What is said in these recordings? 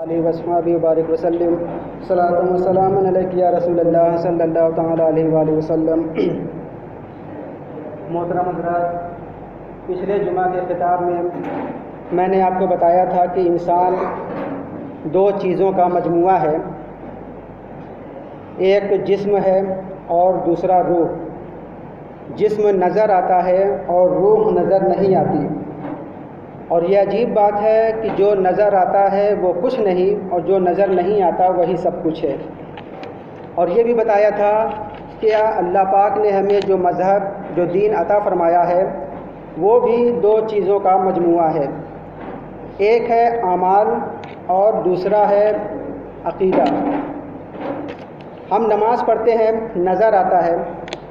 علیہ وصحبہ وبارک وسلم صلاۃ و سلام علیک یا رسول اللہ صلی اللہ تعالیٰ علیہ وآلہ وسلم۔ محترم حضرات، پچھلے جمعہ کے خطاب میں نے آپ کو بتایا تھا کہ انسان دو چیزوں کا مجموعہ ہے، ایک جسم ہے اور دوسرا روح۔ جسم نظر آتا ہے اور روح نظر نہیں آتی، اور یہ عجیب بات ہے کہ جو نظر آتا ہے وہ کچھ نہیں اور جو نظر نہیں آتا وہی سب کچھ ہے۔ اور یہ بھی بتایا تھا کہ اللہ پاک نے ہمیں جو مذہب جو دین عطا فرمایا ہے وہ بھی دو چیزوں کا مجموعہ ہے، ایک ہے اعمال اور دوسرا ہے عقیدہ۔ ہم نماز پڑھتے ہیں نظر آتا ہے،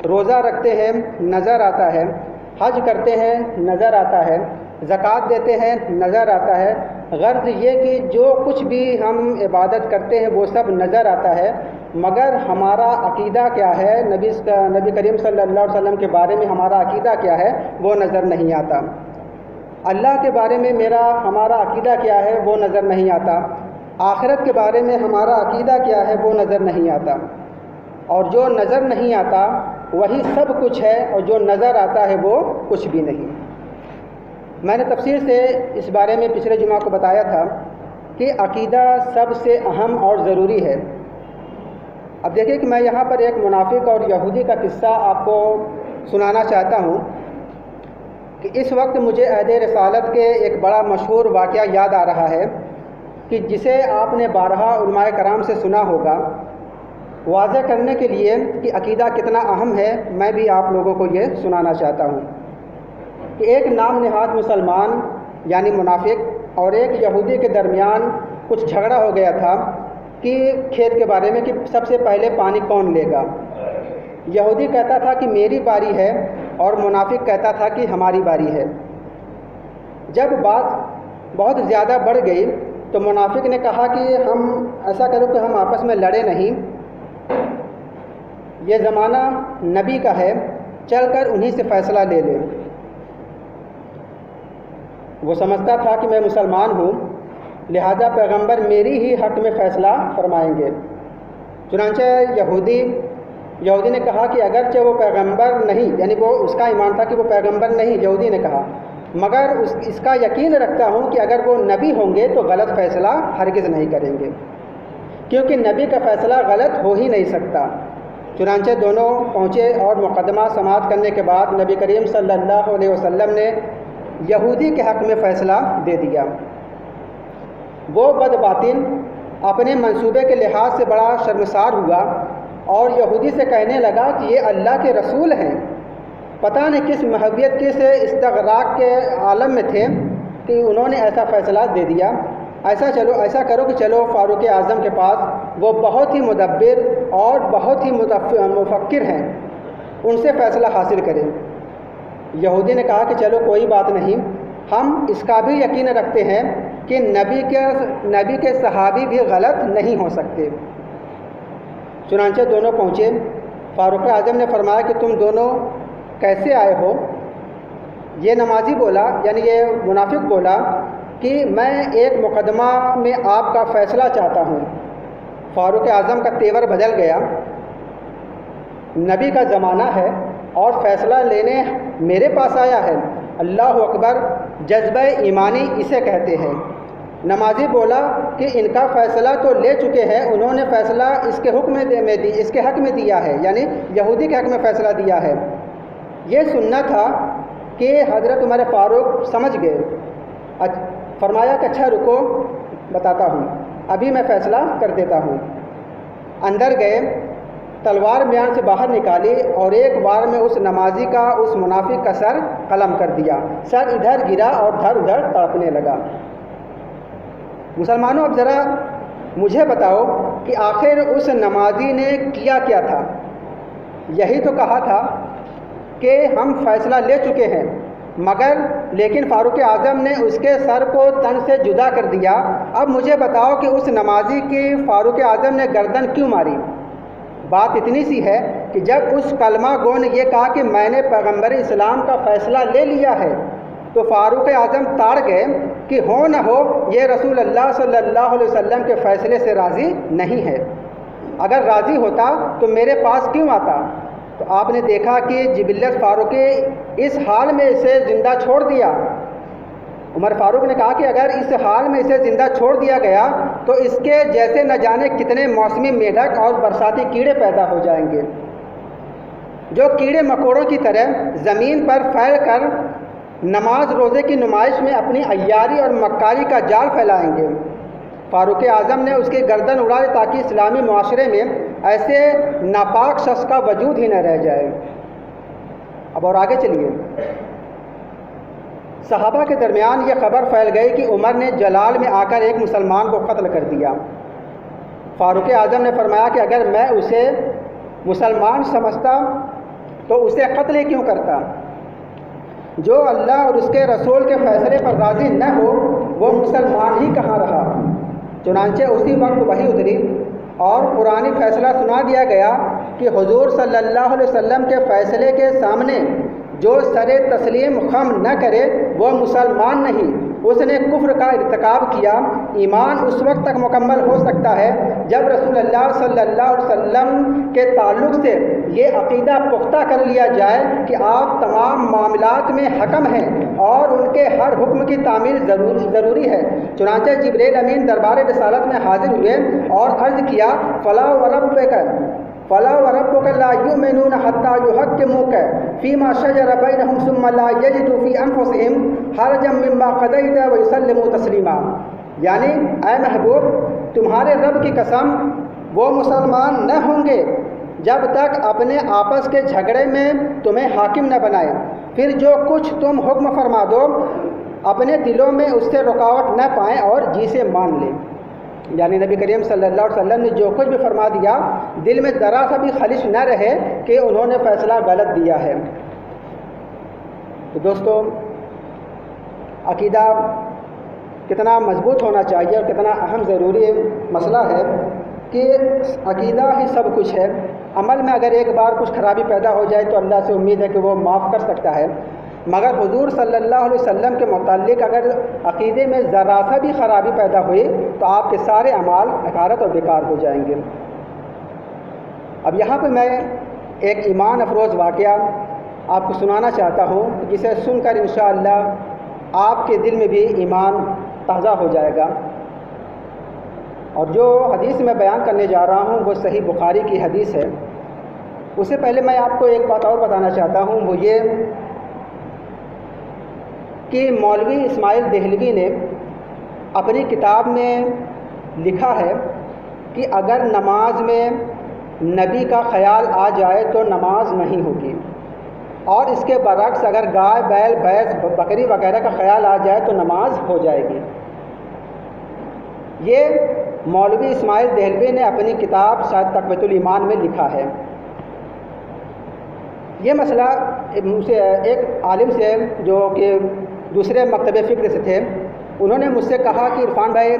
روزہ رکھتے ہیں نظر آتا ہے، حج کرتے ہیں نظر آتا ہے، زکوٰۃ دیتے ہیں نظر آتا ہے۔ غرض یہ کہ جو کچھ بھی ہم عبادت کرتے ہیں وہ سب نظر آتا ہے، مگر ہمارا عقیدہ کیا ہے، نبی کریم صلی اللہ علیہ وسلم کے بارے میں ہمارا عقیدہ کیا ہے وہ نظر نہیں آتا۔ اللہ کے بارے میں ہمارا عقیدہ کیا ہے وہ نظر نہیں آتا۔ آخرت کے بارے میں ہمارا عقیدہ کیا ہے وہ نظر نہیں آتا۔ اور جو نظر نہیں آتا وہی سب کچھ ہے، اور جو نظر آتا ہے وہ کچھ بھی نہیں۔ میں نے تفصیل سے اس بارے میں پچھلے جمعہ کو بتایا تھا کہ عقیدہ سب سے اہم اور ضروری ہے۔ اب دیکھیں کہ میں یہاں پر ایک منافق اور یہودی کا قصہ آپ کو سنانا چاہتا ہوں کہ اس وقت مجھے عہد رسالت کے ایک بڑا مشہور واقعہ یاد آ رہا ہے کہ جسے آپ نے بارہا علماء کرام سے سنا ہوگا۔ واضح کرنے کے لیے کہ عقیدہ کتنا اہم ہے میں بھی آپ لوگوں کو یہ سنانا چاہتا ہوں کہ ایک نام نہاد مسلمان یعنی منافق اور ایک یہودی کے درمیان کچھ جھگڑا ہو گیا تھا کہ کھیت کے بارے میں کہ سب سے پہلے پانی کون لے گا۔ یہودی کہتا تھا کہ میری باری ہے اور منافق کہتا تھا کہ ہماری باری ہے۔ جب بات بہت زیادہ بڑھ گئی تو منافق نے کہا کہ ہم ایسا کرو کہ ہم آپس میں لڑے نہیں، یہ زمانہ نبی کا ہے، چل کر انہی سے فیصلہ لے لیں۔ وہ سمجھتا تھا کہ میں مسلمان ہوں، لہذا پیغمبر میری ہی حق میں فیصلہ فرمائیں گے۔ چنانچہ یہودی نے کہا کہ اگرچہ وہ پیغمبر نہیں، یعنی وہ اس کا ایمان تھا کہ وہ پیغمبر نہیں، یہودی نے کہا، مگر اس کا یقین رکھتا ہوں کہ اگر وہ نبی ہوں گے تو غلط فیصلہ ہرگز نہیں کریں گے، کیونکہ نبی کا فیصلہ غلط ہو ہی نہیں سکتا۔ چنانچہ دونوں پہنچے اور مقدمہ سماعت کرنے کے بعد نبی کریم صلی اللہ علیہ وسلم نے یہودی کے حق میں فیصلہ دے دیا۔ وہ بد باطن اپنے منصوبے کے لحاظ سے بڑا شرمسار ہوا اور یہودی سے کہنے لگا کہ یہ اللہ کے رسول ہیں، پتہ نہیں کس محویت کس استغراق کے عالم میں تھے کہ انہوں نے ایسا فیصلہ دے دیا۔ ایسا کرو کہ چلو فاروق اعظم کے پاس، وہ بہت ہی مدبر اور بہت ہی مفکر ہیں، ان سے فیصلہ حاصل کریں۔ یہودی نے کہا کہ چلو کوئی بات نہیں، ہم اس کا بھی یقین رکھتے ہیں کہ نبی کے صحابی بھی غلط نہیں ہو سکتے۔ چنانچہ دونوں پہنچے۔ فاروق اعظم نے فرمایا کہ تم دونوں کیسے آئے ہو؟ یہ نمازی بولا، یعنی یہ منافق بولا کہ میں ایک مقدمہ میں آپ کا فیصلہ چاہتا ہوں۔ فاروق اعظم کا تیور بدل گیا، نبی کا زمانہ ہے اور فیصلہ لینے میرے پاس آیا ہے، اللہ اکبر، جذبہ ایمانی اسے کہتے ہیں۔ نمازی بولا کہ ان کا فیصلہ تو لے چکے ہیں، انہوں نے فیصلہ اس کے حق میں دیا ہے، یعنی یہودی کے حق میں فیصلہ دیا ہے۔ یہ سننا تھا کہ حضرت عمر فاروق سمجھ گئے۔ فرمایا کہ اچھا رکو، بتاتا ہوں، ابھی میں فیصلہ کر دیتا ہوں۔ اندر گئے، تلوار میان سے باہر نکالی اور ایک بار میں اس نمازی کا، اس منافق کا سر قلم کر دیا۔ سر ادھر گرا اور دھر ادھر تڑپنے لگا۔ مسلمانوں، اب ذرا مجھے بتاؤ کہ آخر اس نمازی نے کیا تھا؟ یہی تو کہا تھا کہ ہم فیصلہ لے چکے ہیں، لیکن فاروق اعظم نے اس کے سر کو تن سے جدا کر دیا۔ اب مجھے بتاؤ کہ اس نمازی کی فاروق اعظم نے گردن کیوں ماری؟ بات اتنی سی ہے کہ جب اس کلمہ گو نے یہ کہا کہ میں نے پیغمبر اسلام کا فیصلہ لے لیا ہے، تو فاروق اعظم تاڑ گئے کہ ہو نہ ہو یہ رسول اللہ صلی اللہ علیہ وسلم کے فیصلے سے راضی نہیں ہے، اگر راضی ہوتا تو میرے پاس کیوں آتا؟ تو آپ نے دیکھا کہ جبلت فاروق اس حال میں اسے زندہ چھوڑ دیا۔ عمر فاروق نے کہا کہ اگر اس حال میں اسے زندہ چھوڑ دیا گیا تو اس کے جیسے نہ جانے کتنے موسمی میڈک اور برساتی کیڑے پیدا ہو جائیں گے، جو کیڑے مکوڑوں کی طرح زمین پر پھیل کر نماز روزے کی نمائش میں اپنی عیاری اور مکاری کا جال پھیلائیں گے۔ فاروق اعظم نے اس کی گردن اڑا دی تاکہ اسلامی معاشرے میں ایسے ناپاک شخص کا وجود ہی نہ رہ جائے۔ اب اور آگے چلیے، صحابہ کے درمیان یہ خبر پھیل گئی کہ عمر نے جلال میں آ کر ایک مسلمان کو قتل کر دیا۔ فاروق اعظم نے فرمایا کہ اگر میں اسے مسلمان سمجھتا تو اسے قتل کیوں کرتا؟ جو اللہ اور اس کے رسول کے فیصلے پر راضی نہ ہو وہ مسلمان ہی کہاں رہا۔ چنانچہ اسی وقت وحی اتری اور قرآنی فیصلہ سنا دیا گیا کہ حضور صلی اللہ علیہ وسلم کے فیصلے کے سامنے جو سر تسلیم خم نہ کرے وہ مسلمان نہیں، اس نے کفر کا ارتکاب کیا۔ ایمان اس وقت تک مکمل ہو سکتا ہے جب رسول اللہ صلی اللہ علیہ وسلم کے تعلق سے یہ عقیدہ پختہ کر لیا جائے کہ آپ تمام معاملات میں حکم ہیں اور ان کے ہر حکم کی تعمیل ضروری ہے۔ چنانچہ جبریل امین دربار رسالت میں حاضر ہوئے اور عرض کیا فلا وربک لا یؤمنون حتی یحکموک فیما شجر بینہم ثم لا یجدوا فی انفسہم حرجا مما قضیت ویسلموا تسلیما، یعنی اے محبوب تمہارے رب کی قسم وہ مسلمان نہ ہوں گے جب تک اپنے آپس کے جھگڑے میں تمہیں حاکم نہ بنائے، پھر جو کچھ تم حکم فرما دو اپنے دلوں میں اس سے رکاوٹ نہ پائیں اور جی سے مان لیں۔ یعنی نبی کریم صلی اللہ علیہ وسلم نے جو کچھ بھی فرما دیا دل میں ذرا سا بھی خلش نہ رہے کہ انہوں نے فیصلہ غلط دیا ہے۔ تو دوستو، عقیدہ کتنا مضبوط ہونا چاہیے اور کتنا اہم ضروری مسئلہ ہے کہ عقیدہ ہی سب کچھ ہے۔ عمل میں اگر ایک بار کچھ خرابی پیدا ہو جائے تو اللہ سے امید ہے کہ وہ معاف کر سکتا ہے، مگر حضور صلی اللہ علیہ وسلم کے متعلق اگر عقیدے میں ذرا سا بھی خرابی پیدا ہوئی تو آپ کے سارے اعمال حقارت اور بیکار ہو جائیں گے۔ اب یہاں پہ میں ایک ایمان افروز واقعہ آپ کو سنانا چاہتا ہوں جسے سن کر انشاءاللہ آپ کے دل میں بھی ایمان تازہ ہو جائے گا۔ اور جو حدیث میں بیان کرنے جا رہا ہوں وہ صحیح بخاری کی حدیث ہے۔ اس سے پہلے میں آپ کو ایک بات اور بتانا چاہتا ہوں، وہ یہ کہ مولوی اسماعیل دہلوی نے اپنی کتاب میں لکھا ہے کہ اگر نماز میں نبی کا خیال آ جائے تو نماز نہیں ہوگی، اور اس کے برعکس اگر گائے بیل بھینس بکری وغیرہ کا خیال آ جائے تو نماز ہو جائے گی۔ یہ مولوی اسماعیل دہلوی نے اپنی کتاب شاید تقویۃ الایمان میں لکھا ہے۔ یہ مسئلہ ایک عالم سے جو کہ دوسرے مکتب فکر سے تھے، انہوں نے مجھ سے کہا کہ عرفان بھائی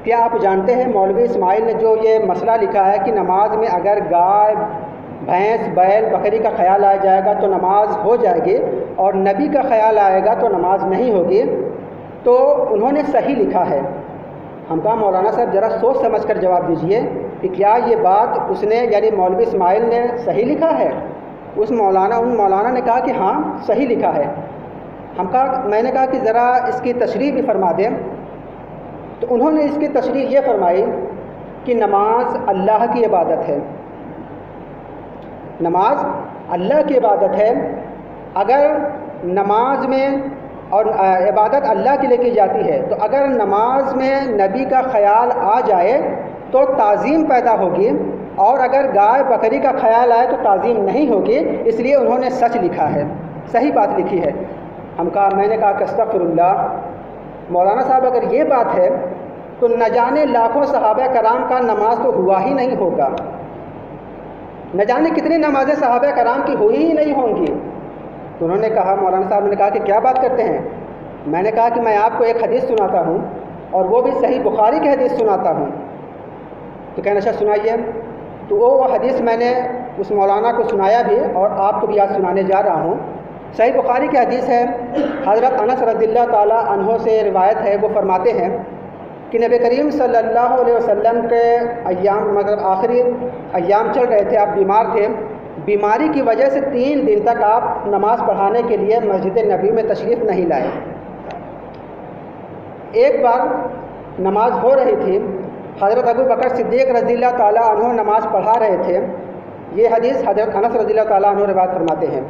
کیا آپ جانتے ہیں مولوی اسماعیل نے جو یہ مسئلہ لکھا ہے کہ نماز میں اگر گائے بھینس بیل بکری کا خیال آ جائے گا تو نماز ہو جائے گی اور نبی کا خیال آئے گا تو نماز نہیں ہوگی، تو انہوں نے صحیح لکھا ہے۔ ہم کہا مولانا صاحب ذرا سوچ سمجھ کر جواب دیجئے کہ کیا یہ بات اس نے یعنی مولوی اسماعیل نے صحیح لکھا ہے؟ ان مولانا نے کہا کہ ہاں صحیح لکھا ہے۔ میں نے کہا کہ ذرا اس کی تشریح بھی فرما دیں، تو انہوں نے اس کی تشریح یہ فرمائی کہ نماز اللہ کی عبادت ہے، نماز اللہ کی عبادت ہے۔ اگر نماز میں اور عبادت اللہ کے لیے کی جاتی ہے تو اگر نماز میں نبی کا خیال آ جائے تو تعظیم پیدا ہوگی، اور اگر گائے بکری کا خیال آئے تو تعظیم نہیں ہوگی، اس لیے انہوں نے سچ لکھا ہے، صحیح بات لکھی ہے۔ میں نے کہا کہ استغفر اللہ، مولانا صاحب اگر یہ بات ہے تو نہ جانے لاکھوں صحابہ کرام کا نماز تو ہوا ہی نہیں ہوگا، نہ جانے کتنی نمازیں صحابہ کرام کی ہوئی ہی نہیں ہوں گی۔ تو انہوں نے کہا، مولانا صاحب نے کہا کہ کیا بات کرتے ہیں؟ میں نے کہا کہ میں آپ کو ایک حدیث سناتا ہوں اور وہ بھی صحیح بخاری کی حدیث سناتا ہوں۔ تو کہنا شاہ سنائیے۔ تو وہ حدیث میں نے اس مولانا کو سنایا بھی اور آپ کو بھی آج سنانے جا رہا ہوں۔ صحیح بخاری کی حدیث ہے، حضرت انس رضی اللہ تعالیٰ عنہ سے روایت ہے، وہ فرماتے ہیں کہ نبی کریم صلی اللہ علیہ وسلم کے ایام مگر آخری ایام چل رہے تھے، آپ بیمار تھے، بیماری کی وجہ سے 3 دن تک آپ نماز پڑھانے کے لیے مسجد نبوی میں تشریف نہیں لائے۔ ایک بار نماز ہو رہی تھی، حضرت ابو بکر صدیق رضی اللہ تعالیٰ عنہ نماز پڑھا رہے تھے۔ یہ حدیث حضرت انس رضی اللہ تعالیٰ عنہ روایت فرماتے ہیں۔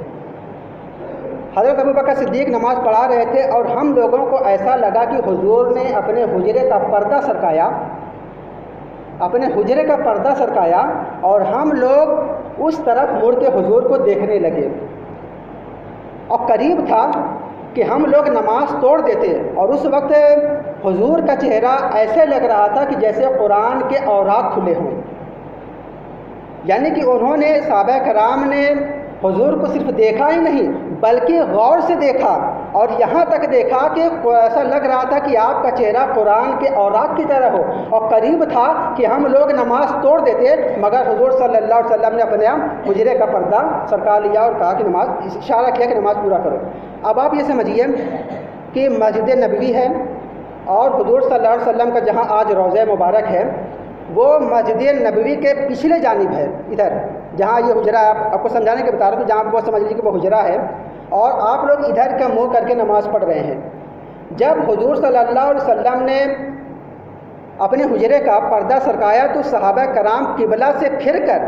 حضرت ابو بکر صدیق نماز پڑھا رہے تھے اور ہم لوگوں کو ایسا لگا کہ حضور نے اپنے حجرے کا پردہ سرکایا اور ہم لوگ اس طرف مڑ کے حضور کو دیکھنے لگے، اور قریب تھا کہ ہم لوگ نماز توڑ دیتے، اور اس وقت حضور کا چہرہ ایسے لگ رہا تھا کہ جیسے قرآن کے اوراق کھلے ہوں، یعنی کہ انہوں نے صحابہ کرام نے حضور کو صرف دیکھا ہی نہیں بلکہ غور سے دیکھا، اور یہاں تک دیکھا کہ ایسا لگ رہا تھا کہ آپ کا چہرہ قرآن کے اوراق کی طرح ہو، اور قریب تھا کہ ہم لوگ نماز توڑ دیتے، مگر حضور صلی اللہ علیہ وسلم نے اپنے حجرے کا پردہ سرکا لیا اور کہا کہ نماز، اشارہ کیا کہ نماز پورا کرو۔ اب آپ یہ سمجھیے کہ مسجد نبوی ہے، اور حضور صلی اللہ علیہ وسلم کا جہاں آج روضہ مبارک ہے وہ مسجد نبوی کے پچھلے جانب ہے، ادھر جہاں یہ حجرہ ہے، آپ کو سمجھانے کے بتا رہا ہوں، جہاں آپ وہ سمجھ لیجیے کہ وہ حجرہ ہے، اور آپ لوگ ادھر کا منہ کر کے نماز پڑھ رہے ہیں۔ جب حضور صلی اللہ علیہ وسلم نے اپنے حجرے کا پردہ سرکایا تو صحابہ کرام قبلہ سے پھر کر،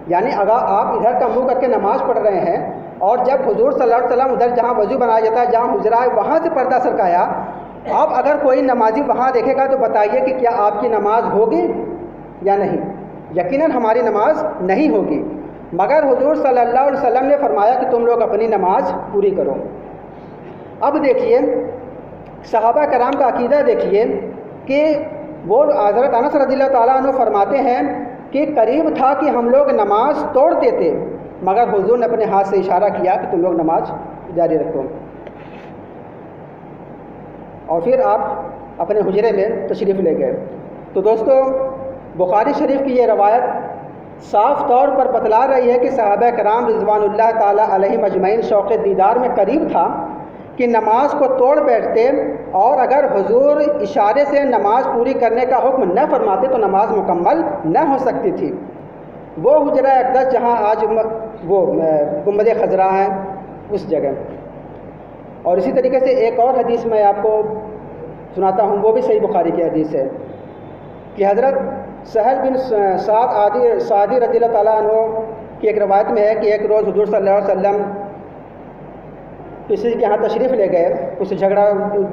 یعنی اگر آپ ادھر کا منہ کر کے نماز پڑھ رہے ہیں، اور جب حضور صلی اللہ علیہ وسلم ادھر جہاں وضو بنایا جاتا ہے، جہاں حجرہ ہے، وہاں سے پردہ سرکایا، اب اگر کوئی نمازی وہاں دیکھے گا تو بتائیے کہ کیا آپ کی نماز ہوگی یا نہیں؟ یقیناً ہماری نماز نہیں ہوگی، مگر حضور صلی اللہ علیہ وسلم نے فرمایا کہ تم لوگ اپنی نماز پوری کرو۔ اب دیکھیے صحابہ کرام کا عقیدہ دیکھیے کہ وہ حضرت انس رضی اللہ تعالیٰ عنہ فرماتے ہیں کہ قریب تھا کہ ہم لوگ نماز توڑ دیتے، مگر حضور نے اپنے ہاتھ سے اشارہ کیا کہ تم لوگ نماز جاری رکھو، اور پھر آپ اپنے حجرے میں تشریف لے گئے۔ تو دوستو، بخاری شریف کی یہ روایت صاف طور پر بتلا رہی ہے کہ صحابہ کرام رضوان اللہ تعالیٰ علیہم اجمعین شوق دیدار میں قریب تھا کہ نماز کو توڑ بیٹھتے، اور اگر حضور اشارے سے نماز پوری کرنے کا حکم نہ فرماتے تو نماز مکمل نہ ہو سکتی تھی۔ وہ حجرہ اقدس جہاں آج وہ گنبد خضرا ہے، اس جگہ۔ اور اسی طریقے سے ایک اور حدیث میں آپ کو سناتا ہوں، وہ بھی صحیح بخاری کی حدیث ہے کہ حضرت سہل بن سعدی رضی اللہ تعالیٰ عنہ کی ایک روایت میں ہے کہ ایک روز حضور صلی اللہ علیہ وسلم کسی کے یہاں تشریف لے گئے، کچھ جھگڑا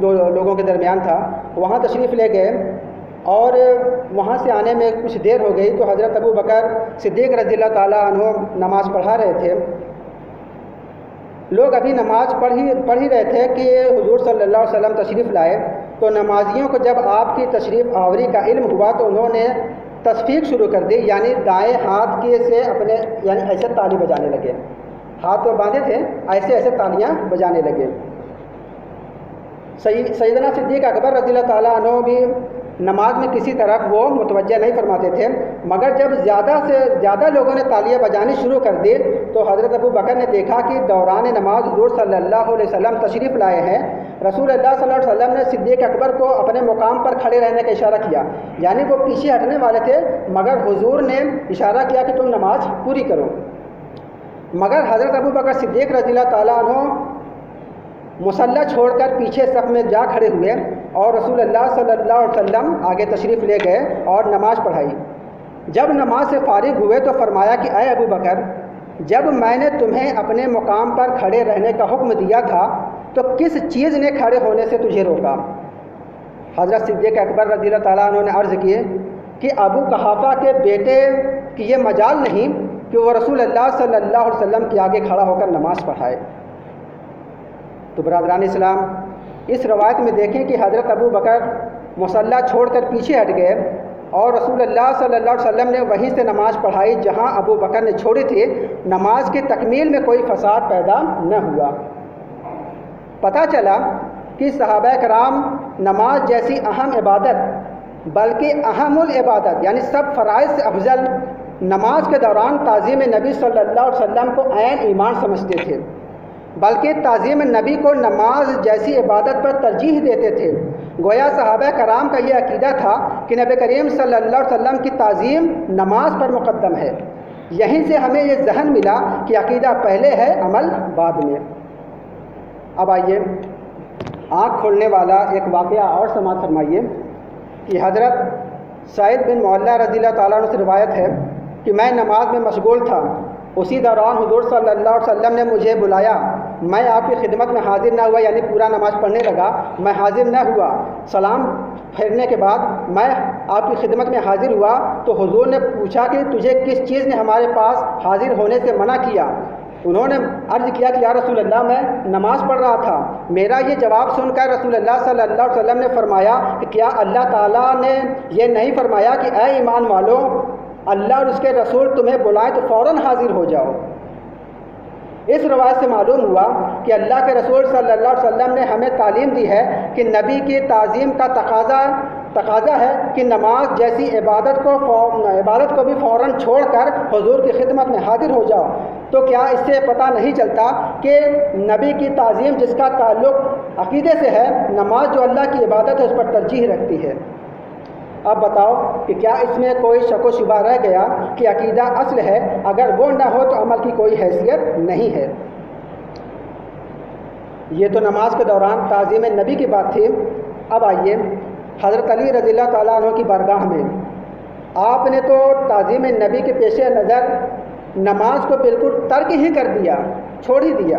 دو لوگوں کے درمیان تھا، وہاں تشریف لے گئے، اور وہاں سے آنے میں کچھ دیر ہو گئی تو حضرت ابو بکر صدیق رضی اللہ تعالیٰ عنہ نماز پڑھا رہے تھے۔ لوگ ابھی نماز پڑھ ہی رہے تھے کہ حضور صلی اللہ علیہ وسلم تشریف لائے، تو نمازیوں کو جب آپ کی تشریف آوری کا علم ہوا تو انہوں نے تصفیق شروع کر دی، یعنی دائیں ہاتھ کے سے اپنے یعنی ایسے تالی بجانے لگے، ہاتھ تو باندھے تھے، ایسے تالیاں بجانے لگے۔ سیدنا صدیق اکبر رضی اللہ تعالیٰ عنہ بھی نماز میں کسی طرف وہ متوجہ نہیں فرماتے تھے، مگر جب زیادہ سے زیادہ لوگوں نے تالیاں بجانی شروع کر دی تو حضرت ابو بکر نے دیکھا کہ دوران نماز حضور صلی اللہ علیہ وسلم تشریف لائے ہیں۔ رسول اللہ صلی اللہ علیہ وسلم نے صدیق اکبر کو اپنے مقام پر کھڑے رہنے کا اشارہ کیا، یعنی وہ پیچھے ہٹنے والے تھے، مگر حضور نے اشارہ کیا کہ تم نماز پوری کرو۔ مگر حضرت ابو بکر صدیق رضی اللہ تعالیٰ عنہ مصلی چھوڑ کر پیچھے صف میں جا کھڑے ہوئے، اور رسول اللہ صلی اللہ علیہ وسلم آگے تشریف لے گئے اور نماز پڑھائی۔ جب نماز سے فارغ ہوئے تو فرمایا کہ اے ابو بکر، جب میں نے تمہیں اپنے مقام پر کھڑے رہنے کا حکم دیا تھا تو کس چیز نے کھڑے ہونے سے تجھے روکا؟ حضرت صدیق اکبر رضی اللہ تعالیٰ عنہ نے عرض کیے کہ ابو قحافہ کے بیٹے کی یہ مجال نہیں کہ وہ رسول اللہ صلی اللہ علیہ وسلم کے آگے کھڑا ہو کر نماز پڑھائے۔ تو برادران اسلام، اس روایت میں دیکھیں کہ حضرت ابو بکر مصلی چھوڑ کر پیچھے ہٹ گئے، اور رسول اللہ صلی اللہ علیہ وسلم نے وہیں سے نماز پڑھائی جہاں ابو بکر نے چھوڑی تھی۔ نماز کی تکمیل میں کوئی فساد پیدا نہ ہوا۔ پتہ چلا کہ صحابہ کرام نماز جیسی اہم عبادت، بلکہ اہم العبادت یعنی سب فرائض سے افضل نماز کے دوران تعظیم نبی صلی اللہ علیہ وسلم کو عین ایمان سمجھتے تھے۔ بلکہ تعظیم نبی کو نماز جیسی عبادت پر ترجیح دیتے تھے۔ گویا صحابہ کرام کا یہ عقیدہ تھا کہ نبی کریم صلی اللہ علیہ وسلم کی تعظیم نماز پر مقدم ہے۔ یہیں سے ہمیں یہ ذہن ملا کہ عقیدہ پہلے ہے، عمل بعد میں۔ اب آئیے آنکھ کھولنے والا ایک واقعہ اور سماعت فرمائیے کہ حضرت سعید بن معلیٰ رضی اللہ تعالیٰ عنہ سے روایت ہے کہ میں نماز میں مشغول تھا، اسی دوران حضور صلی اللہ علیہ وسلم نے مجھے بلایا، میں آپ کی خدمت میں حاضر نہ ہوا، یعنی پورا نماز پڑھنے لگا، میں حاضر نہ ہوا۔ سلام پھیرنے کے بعد میں آپ کی خدمت میں حاضر ہوا تو حضور نے پوچھا کہ تجھے کس چیز نے ہمارے پاس حاضر ہونے سے منع کیا؟ انہوں نے عرض کیا کہ یا رسول اللہ میں نماز پڑھ رہا تھا۔ میرا یہ جواب سن کر رسول اللہ صلی اللہ علیہ وسلم نے فرمایا کہ کیا اللہ تعالیٰ نے یہ نہیں فرمایا کہ اے ایمان والو، اللہ اور اس کے رسول تمہیں بلائیں تو فوراً حاضر ہو جاؤ؟ اس روایت سے معلوم ہوا کہ اللہ کے رسول صلی اللہ علیہ وسلم نے ہمیں تعلیم دی ہے کہ نبی کی تعظیم کا تقاضا ہے کہ نماز جیسی عبادت کو بھی فوراً چھوڑ کر حضور کی خدمت میں حاضر ہو جاؤ۔ تو کیا اس سے پتہ نہیں چلتا کہ نبی کی تعظیم جس کا تعلق عقیدے سے ہے، نماز جو اللہ کی عبادت ہے اس پر ترجیح رکھتی ہے؟ اب بتاؤ کہ کیا اس میں کوئی شک و شبہ رہ گیا کہ عقیدہ اصل ہے، اگر وہ نہ ہو تو عمل کی کوئی حیثیت نہیں ہے۔ یہ تو نماز کے دوران تعظیم نبی کی بات تھی۔ اب آئیے حضرت علی رضی اللہ تعالیٰ عنہ کی بارگاہ میں آپ نے تو تعظیم نبی کے پیش نظر نماز کو بالکل ترک ہی کر دیا، چھوڑ ہی دیا،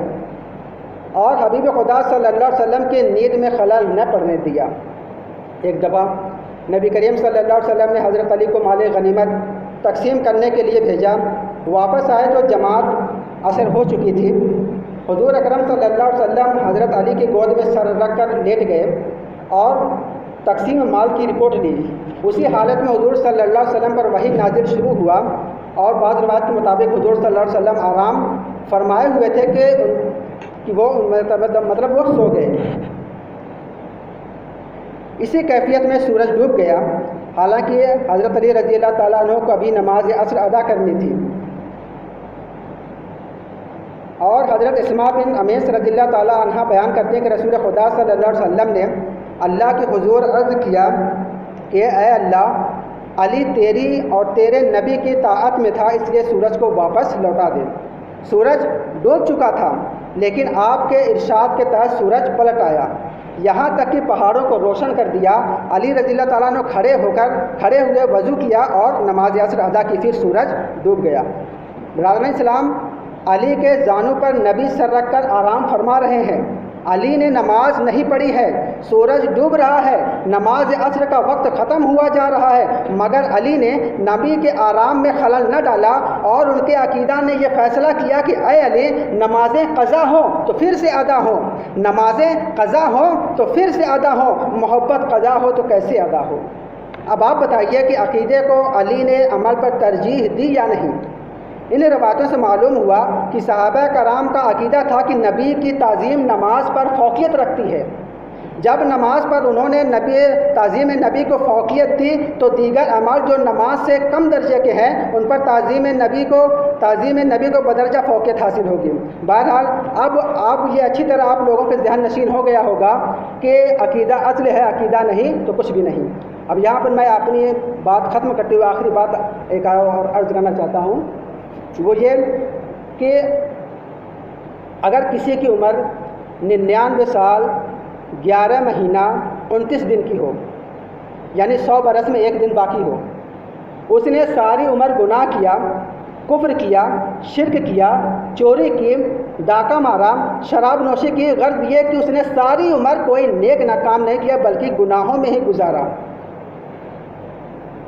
اور حبیب خدا صلی اللہ علیہ وسلم کی نیند میں خلل نہ پڑنے دیا۔ ایک دفعہ نبی کریم صلی اللہ علیہ وسلم نے حضرت علی کو مال غنیمت تقسیم کرنے کے لیے بھیجا۔ واپس آئے تو جماعت عصر ہو چکی تھی۔ حضور اکرم صلی اللہ علیہ وسلم حضرت علی کی گود میں سر رکھ کر لیٹ گئے اور تقسیم مال کی رپورٹ لی۔ اسی حالت میں حضور صلی اللہ علیہ وسلم پر وحی نازل شروع ہوا، اور بعض روایت کے مطابق حضور صلی اللہ علیہ وسلم آرام فرمائے ہوئے تھے کہ وہ مطلب وہ سو گئے۔ اسی کیفیت میں سورج ڈوب گیا، حالانکہ حضرت علی رضی اللہ تعالیٰ عنہ کو ابھی نماز عصر ادا کرنی تھی، اور حضرت اسماء بن امیس رضی اللہ تعالیٰ عنہ بیان کرتے ہیں کہ رسول خدا صلی اللہ علیہ وسلم نے اللہ کے حضور عرض کیا کہ اے اللہ، علی تیری اور تیرے نبی کی طاعت میں تھا، اس لیے سورج کو واپس لوٹا دے۔ سورج ڈوب چکا تھا، لیکن آپ کے ارشاد کے تحت سورج پلٹ آیا، یہاں تک کہ پہاڑوں کو روشن کر دیا۔ علی رضی اللہ تعالیٰ نے کھڑے ہوئے وضو کیا اور نماز عصر ادا کی، پھر سورج ڈوب گیا۔ برادران اسلام، علی کے زانوں پر نبی سر رکھ کر آرام فرما رہے ہیں۔ علی نے نماز نہیں پڑھی ہے، سورج ڈوب رہا ہے، نماز عصر کا وقت ختم ہوا جا رہا ہے، مگر علی نے نبی کے آرام میں خلل نہ ڈالا، اور ان کے عقیدہ نے یہ فیصلہ کیا کہ اے علی، نمازیں قضا ہو تو پھر سے ادا ہو، نمازیں قضا ہو تو پھر سے ادا ہو، محبت قضا ہو تو کیسے ادا ہو؟ اب آپ بتائیے کہ عقیدے کو علی نے عمل پر ترجیح دی یا نہیں؟ ان روایتوں سے معلوم ہوا کہ صحابہ کرام کا عقیدہ تھا کہ نبی کی تعظیم نماز پر فوقیت رکھتی ہے۔ جب نماز پر انہوں نے تعظیم نبی کو فوقیت دی تو دیگر اعمال جو نماز سے کم درجے کے ہیں ان پر تعظیم نبی کو بدرجہ فوقیت حاصل ہوگی۔ بہرحال اب یہ اچھی طرح آپ لوگوں کے ذہن نشین ہو گیا ہوگا کہ عقیدہ اصل ہے، عقیدہ نہیں تو کچھ بھی نہیں۔ اب یہاں پر میں اپنی بات ختم کرتے ہوئے آخری بات ایک اور عرض کرنا چاہتا ہوں، وہ یہ کہ اگر کسی کی عمر 99 سال 11 مہینہ 29 دن کی ہو، یعنی 100 برس میں ایک دن باقی ہو، اس نے ساری عمر گناہ کیا، کفر کیا، شرک کیا، چوری کی، ڈاکہ مارا، شراب نوشی کی، غرض یہ کہ اس نے ساری عمر کوئی نیک کام نہیں کیا بلکہ گناہوں میں ہی گزارا،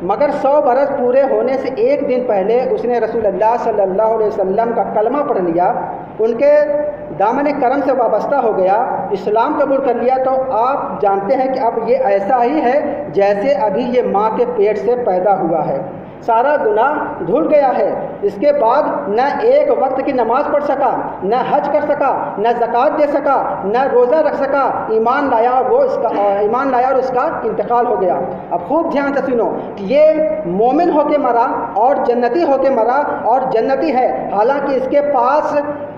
مگر 100 برس پورے ہونے سے ایک دن پہلے اس نے رسول اللہ صلی اللہ علیہ وسلم کا کلمہ پڑھ لیا، ان کے دامن کرم سے وابستہ ہو گیا، اسلام قبول کر لیا، تو آپ جانتے ہیں کہ اب یہ ایسا ہی ہے جیسے ابھی یہ ماں کے پیٹ سے پیدا ہوا ہے، سارا گناہ دھل گیا ہے۔ اس کے بعد نہ ایک وقت کی نماز پڑھ سکا، نہ حج کر سکا، نہ زکوٰۃ دے سکا، نہ روزہ رکھ سکا، ایمان لایا اور اس کا انتقال ہو گیا۔ اب خوب دھیان سے سنو کہ یہ مومن ہو کے مرا اور جنتی ہو کے مرا اور جنتی ہے، حالانکہ اس کے پاس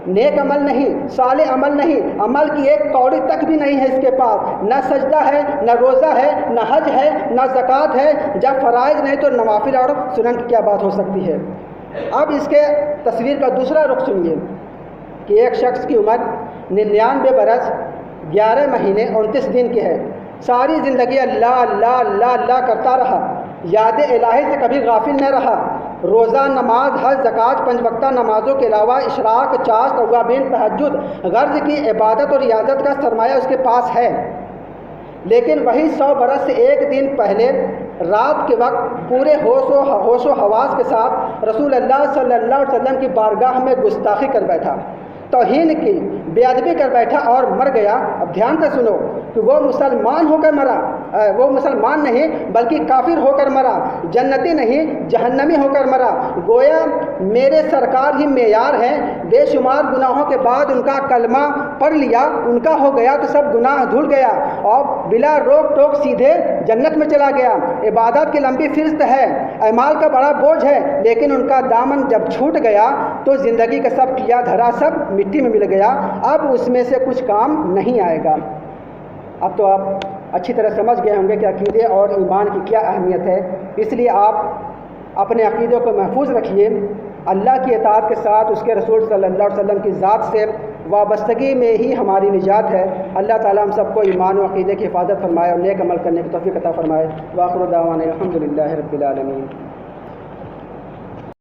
نیک عمل نہیں، صالح عمل نہیں، عمل کی ایک کوڑی تک بھی نہیں ہے اس کے پاس، نہ سجدہ ہے، نہ روزہ ہے، نہ حج ہے، نہ زکوٰۃ ہے، جب فرائض نہیں تو نوافل اور سنن کی کیا بات ہو سکتی ہے۔ اب اس کے تصویر کا دوسرا رخ سنیے کہ ایک شخص کی عمر 99 برس 11 مہینے 29 دن کی ہے، ساری زندگی اللہ اللہ اللہ اللہ کرتا رہا، یاد الہی سے کبھی غافل نہ رہا، روزہ، نماز، حج، زکوٰۃ، 5 وقتہ نمازوں کے علاوہ اشراق، چاشت، اوابین، تہجد، غرض کی عبادت اور ریاضت کا سرمایہ اس کے پاس ہے، لیکن وہی 100 برس سے ایک دن پہلے رات کے وقت پورے ہوش و حواس کے ساتھ رسول اللہ صلی اللہ علیہ وسلم کی بارگاہ میں گستاخی کر بیٹھا، توہین کی، بے ادبی کر بیٹھا اور مر گیا۔ اب دھیان سے سنو کہ وہ مسلمان ہو کر مرا، وہ مسلمان نہیں بلکہ کافر ہو کر مرا، جنتی نہیں جہنمی ہو کر مرا، گویا میرے سرکار ہی معیار ہیں، بے شمار گناہوں کے بعد ان کا کلمہ پڑھ لیا، ان کا ہو گیا تو سب گناہ دھل گیا اور بلا روک ٹوک سیدھے جنت میں چلا گیا۔ عبادات کی لمبی فہرست ہے، اعمال کا بڑا بوجھ ہے، لیکن ان کا دامن جب چھوٹ گیا تو زندگی کا سب کیا دھرا سب مٹی میں مل گیا، اب اس میں سے کچھ کام نہیں آئے گا۔ اب تو آپ اچھی طرح سمجھ گئے ہوں گے کہ عقیدے اور ایمان کی کیا اہمیت ہے، اس لیے آپ اپنے عقیدے کو محفوظ رکھیے، اللہ کی اطاعت کے ساتھ اس کے رسول صلی اللہ علیہ وسلم کی ذات سے وابستگی میں ہی ہماری نجات ہے۔ اللہ تعالیٰ ہم سب کو ایمان و عقیدے کی حفاظت فرمائے اور نیک عمل کرنے کی توفیق عطا فرمائے۔ وآخر دعوانا الحمد للہ رب العالمین۔